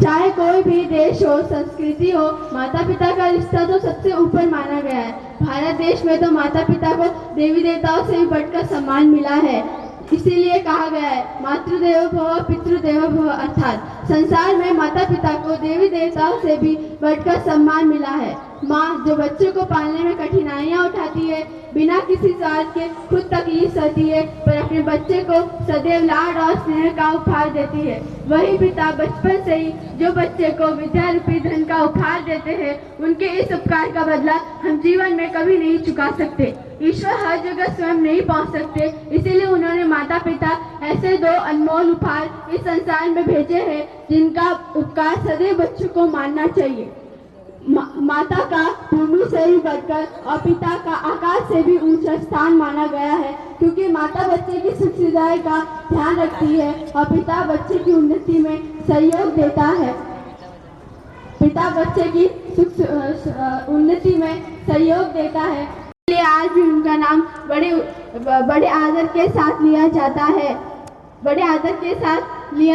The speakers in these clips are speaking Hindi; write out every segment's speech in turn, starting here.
चाहे कोई भी देश हो, संस्कृति हो, माता पिता का रिश्ता तो सबसे ऊपर माना गया है। भारत देश में तो माता पिता को देवी देवताओं से भी बढ़कर सम्मान मिला है। इसीलिए कहा गया है मातृदेवो भव पितृदेवो भव, अर्थात संसार में माता पिता को देवी देवताओं से भी बढ़कर सम्मान मिला है। माँ जो बच्चों को पालने में कठिनाइयाँ उठाती है, बिना किसी स्वार्थ के खुद तकलीफ सहती है, पर अपने बच्चे को सदैव लाड और स्नेह का उपहार देती है, वही पिता बचपन से ही जो बच्चे को विद्या रूपी धन का उपहार देते हैं, उनके इस उपकार का बदला हम जीवन में कभी नहीं चुका सकते। ईश्वर हर जगह स्वयं नहीं पहुंच सकते, इसीलिए उन्होंने माता पिता ऐसे दो अनमोल उपहार इस संसार में भेजे हैं जिनका उपकार सदैव बच्चों को मानना चाहिए। माता का भूमि से भी बढ़कर और पिता का आकाश से भी ऊंचा स्थान माना गया है, क्योंकि माता बच्चे की सुख सुविधा का ध्यान रखती है और पिता बच्चे की उन्नति में सहयोग देता है। पिता बच्चे की उन्नति में सहयोग देता है, इसलिए आज भी उनका नाम बड़े आदर के साथ लिया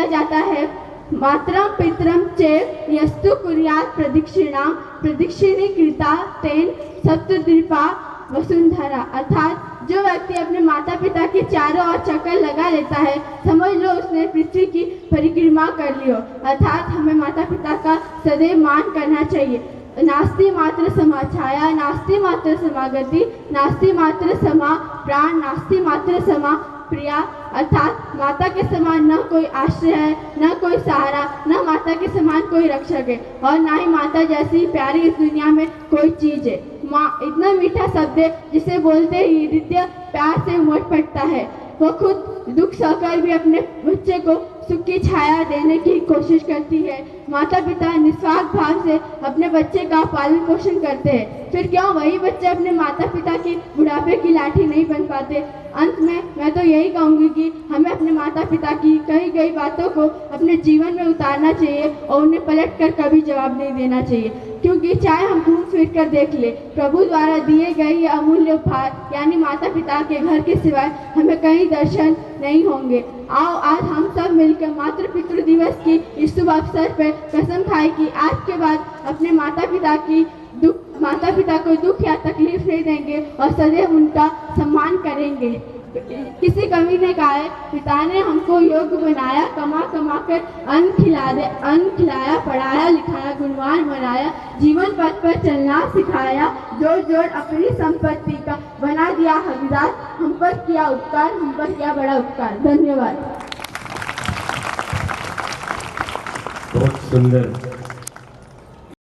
जाता है। मातरम पितरम चेव यस्तु कुर्यात् प्रदक्षिणा प्रदक्षिणी कृता तेन सप्तद्वीपा वसुंधरा, अर्थात जो व्यक्ति अपने माता पिता के चारों ओर चक्कर लगा लेता है, समझ लो उसने पृथ्वी की परिक्रमा कर लियो। अर्थात हमें माता पिता का सदैव मान करना चाहिए। नास्ति मात्र समा छाया, नास्ति मात्र समागति, नास्ति मात्र समा प्राण, नास्ति मात्र समा प्रिया, अर्थात माता के समान न कोई आश्रय है, न कोई सहारा, न माता के समान कोई रक्षक है, और न ही माता जैसी प्यारी इस दुनिया में कोई चीज है। माँ इतना मीठा शब्द है जिसे बोलते ही हृदय प्यार से उमड़ पड़ता है। वो खुद दुख सहकर भी अपने बच्चे को सुख की छाया देने की कोशिश करती है। माता पिता निस्वार्थ भाव से अपने बच्चे का पालन पोषण करते हैं, फिर क्यों वही बच्चे अपने माता पिता की बुढ़ापे की लाठी नहीं बन पाते। अंत में मैं तो यही कहूँगी कि हमें अपने माता पिता की कही गई बातों को अपने जीवन में उतारना चाहिए और उन्हें पलट कर कभी जवाब नहीं देना चाहिए, क्योंकि चाहे हम घूम फिर कर देख ले, प्रभु द्वारा दिए गए ये अमूल्य उपहार यानी माता पिता के घर के सिवाय हमें कहीं दर्शन नहीं होंगे। आओ आज हम सब मिलकर मातृ पितृ दिवस की इस शुभ अवसर पर कसम खाएं कि आज के बाद अपने माता पिता को दुख या तकलीफ नहीं देंगे और सदैव उनका सम्मान करेंगे। किसी कवि ने कहा है, पिता ने हमको योग्य बनाया, कमा कमा कर अन्न खिलाया, पढ़ाया लिखाया, गुणवान बनाया, जीवन पथ पर चलना सिखाया, जोड़ जोड़ अपनी संपत्ति का बना दिया हकदार, हम पर किया उपकार, हम पर किया बड़ा उपकार। धन्यवाद। बहुत सुंदर।